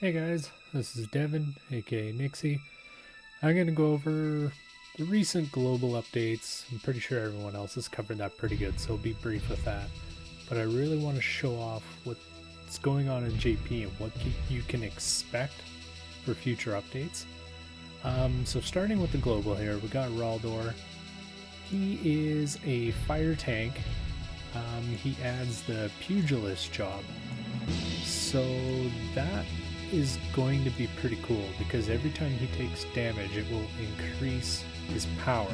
Hey guys, this is Devin, aka Nixie. I'm going to go over the recent global updates. I'm pretty sure everyone else has covered that pretty good, so I'll be brief with that. But I really want to show off what's going on in JP and what you can expect for future updates. So starting with the global here, we got Raldor. He is a fire tank. He adds the pugilist job. So that is going to be pretty cool because every time he takes damage it will increase his power.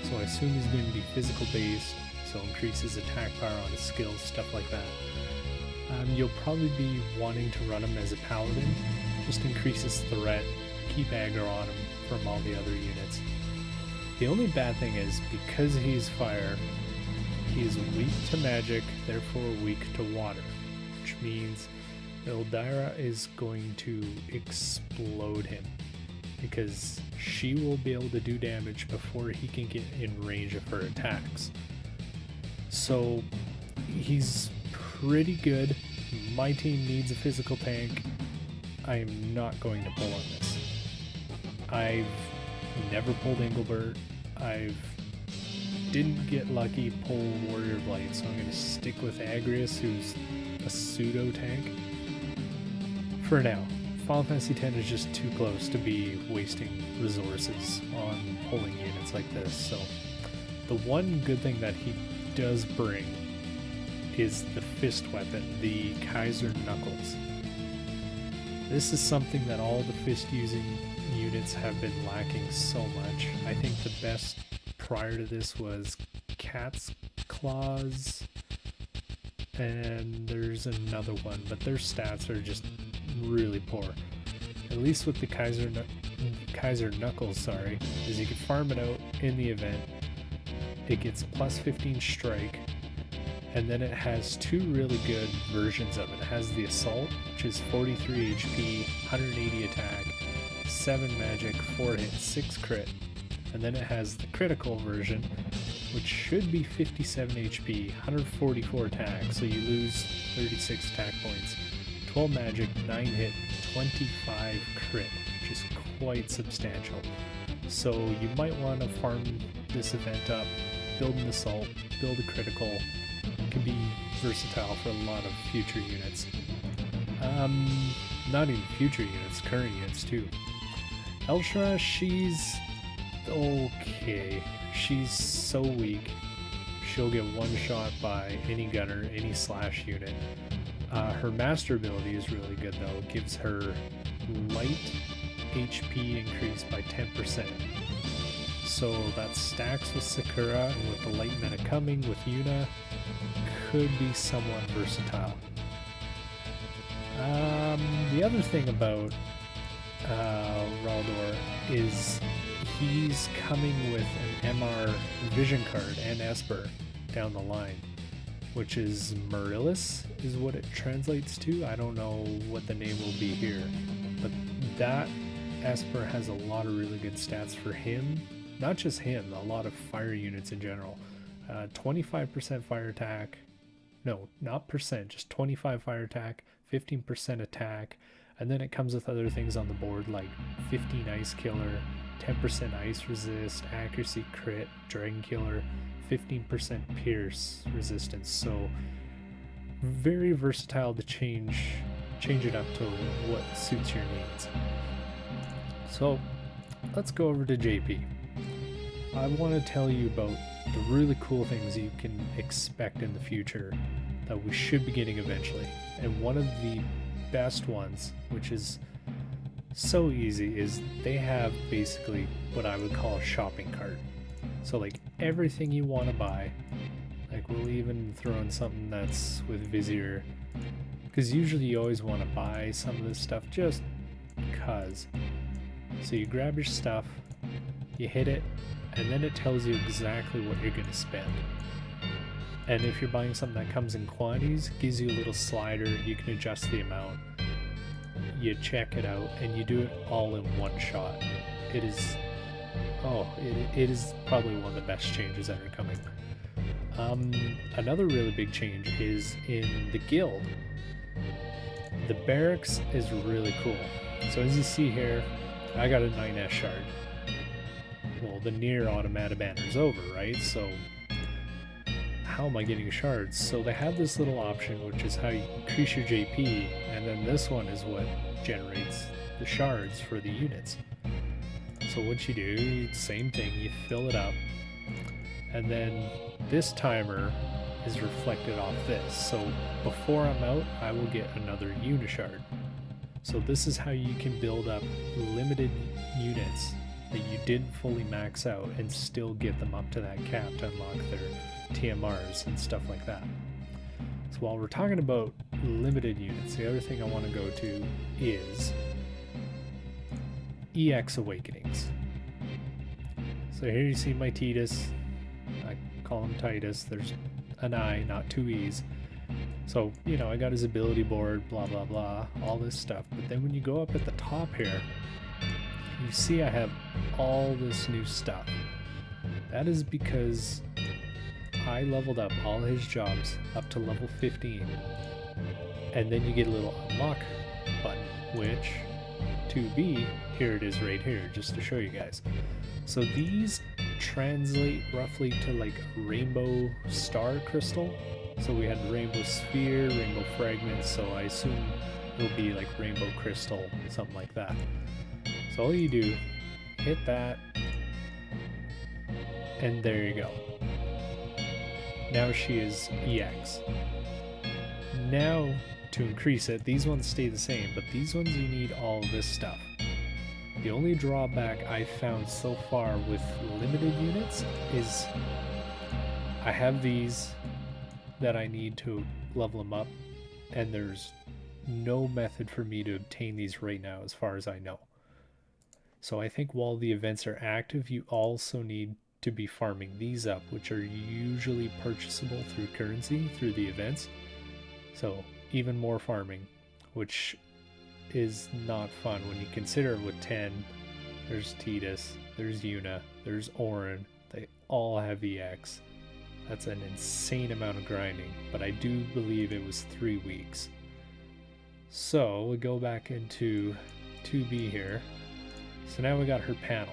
So I assume he's going to be physical based, so increase his attack power on his skills, stuff like that. You'll probably be wanting to run him as a paladin, just increase his threat, keep aggro on him from all the other units. The only bad thing is because he's fire, he's weak to magic, therefore weak to water, which means Ildira is going to explode him because she will be able to do damage before he can get in range of her attacks. So he's pretty good. My team needs a physical tank. I'm not going to pull on this. I've never pulled Engelbert. I've didn't get lucky pull Warrior Blight, so I'm going to stick with Agrius, who's a pseudo tank. For now, Final Fantasy X is just too close to be wasting resources on pulling units like this. So the one good thing that he does bring is the fist weapon, the Kaiser Knuckles. This is something that all the fist using units have been lacking so much. I think the best prior to this was Cat's Claws, and there's another one, but their stats are just really poor. At least with the Kaiser Knuckles, is you can farm it out in the event. It gets plus 15 strike, and then it has two really good versions of it. It has the Assault, which is 43 HP, 180 attack, 7 magic, 4 hit, 6 crit. And then it has the critical version, which should be 57 HP, 144 attack, so you lose 36 attack points, 12 magic, 9 hit, 25 crit, which is quite substantial. So you might want to farm this event up, build an assault, build a critical. It can be versatile for a lot of future units. Not even future units, current units too. Elshra, she's okay. She's so weak. She'll get one shot by any gunner, any slash unit. Her master ability is really good though. It gives her light HP increase by 10%. So that stacks with Sakura, and with the light meta coming with Yuna, could be somewhat versatile. The other thing about Raldor is he's coming with an MR vision card and Esper down the line, which is Marilis is what it translates to. I don't know what the name will be here, but that Esper has a lot of really good stats for him. Not just him, a lot of fire units in general. 25% fire attack, no, not percent, just 25 fire attack, 15% attack, and then it comes with other things on the board like 15 ice killer, 10% ice resist, accuracy crit, dragon killer, 15% pierce resistance. So very versatile to change it up to what suits your needs. So let's go over to JP. I want to tell you about the really cool things you can expect in the future that we should be getting eventually. And one of the best ones, which is so easy, is they have basically what I would call a shopping cart. So like everything you want to buy, like we'll even throw in something that's with Vizier, because usually you always want to buy some of this stuff just cause. So you grab your stuff, you hit it, and then it tells you exactly what you're going to spend. And if you're buying something that comes in quantities, it gives you a little slider, you can adjust the amount, you check it out, and you do it all in one shot. It is probably one of the best changes that are coming. Another really big change is in the guild. The barracks is really cool. So as you see here, I got a 9S shard. Well, the near automata banner is over, right? So how am I getting shards? So they have this little option, which is how you increase your JP, and then this one is what generates the shards for the units. So what you do, same thing, you fill it up, and then this timer is reflected off this. So before I'm out, I will get another unishard. So this is how you can build up limited units that you didn't fully max out and still get them up to that cap to unlock their TMRs and stuff like that. So while we're talking about limited units, the other thing I want to go to is EX Awakenings. So here you see my Titus. I call him Titus. There's an I, not two E's. So, you know, I got his ability board, blah, blah, blah, all this stuff. But then when you go up at the top here, you see I have all this new stuff. That is because I leveled up all his jobs up to level 15. And then you get a little unlock button, which to be, here it is right here, just to show you guys. So these translate roughly to like rainbow star crystal. So we had rainbow sphere, rainbow fragments, so I assume it'll be like rainbow crystal, something like that. So all you do, hit that, and there you go. Now she is EX. Now to increase it, these ones stay the same, but these ones you need all this stuff. The only drawback I found so far with limited units is I have these that I need to level them up, and there's no method for me to obtain these right now as far as I know. So I think while the events are active, you also need to be farming these up, which are usually purchasable through currency through the events. So even more farming, which is not fun when you consider with 10, there's Titus, there's Yuna, there's Orin, they all have EX. That's an insane amount of grinding, but I do believe it was 3 weeks. So we go back into 2B here. So now we got her panel.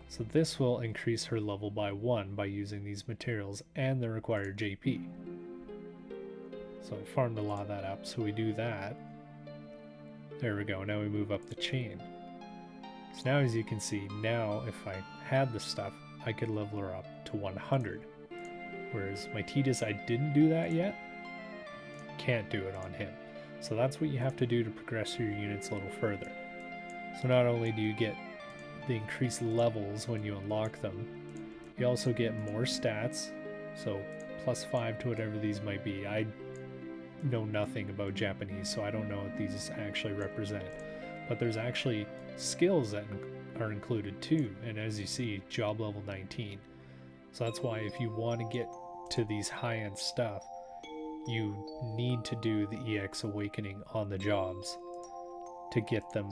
So this will increase her level by 1 by using these materials and the required JP. So I farmed a lot of that up, so we do that. There we go, now we move up the chain. So now as you can see, now if I had the stuff, I could level her up to 100. Whereas my Titus, I didn't do that yet. Can't do it on him. So that's what you have to do to progress your units a little further. So not only do you get the increased levels when you unlock them, you also get more stats. So +5 to whatever these might be. I know nothing about Japanese, so I don't know what these actually represent. But there's actually skills that are included too, and as you see, job level 19. So that's why if you want to get to these high-end stuff, you need to do the EX Awakening on the jobs to get them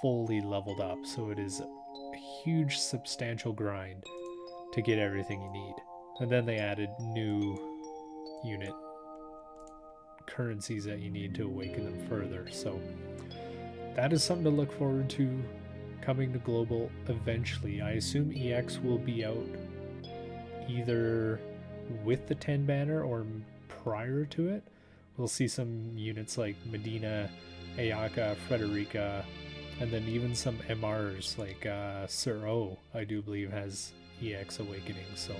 fully leveled up. So it is a huge substantial grind to get everything you need. And then they added new unit currencies that you need to awaken them further. So that is something to look forward to coming to global eventually. I assume EX will be out either with the 10 banner or prior to it. We'll see some units like Medina, Ayaka, Frederica, and then even some MRs like Sir O, I do believe has EX Awakening. So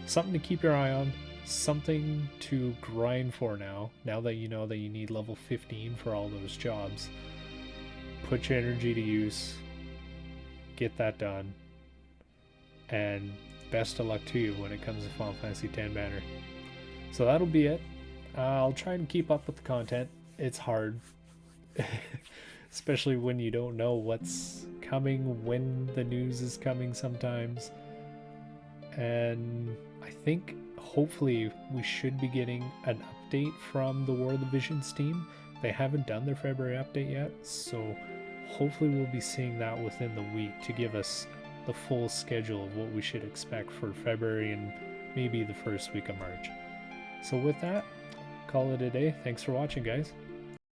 something to keep your eye on, something to grind for now that you know that you need level 15 for all those jobs. Put your energy to use, get that done, and best of luck to you when it comes to Final Fantasy X banner. So that'll be it. I'll try and keep up with the content. It's hard, especially when you don't know what's coming, when the news is coming sometimes. And I think hopefully we should be getting an update from the War of the Visions team. They haven't done their February update yet, so hopefully we'll be seeing that within the week to give us the full schedule of what we should expect for February and maybe the first week of March. So with that, call it a day. Thanks for watching, guys.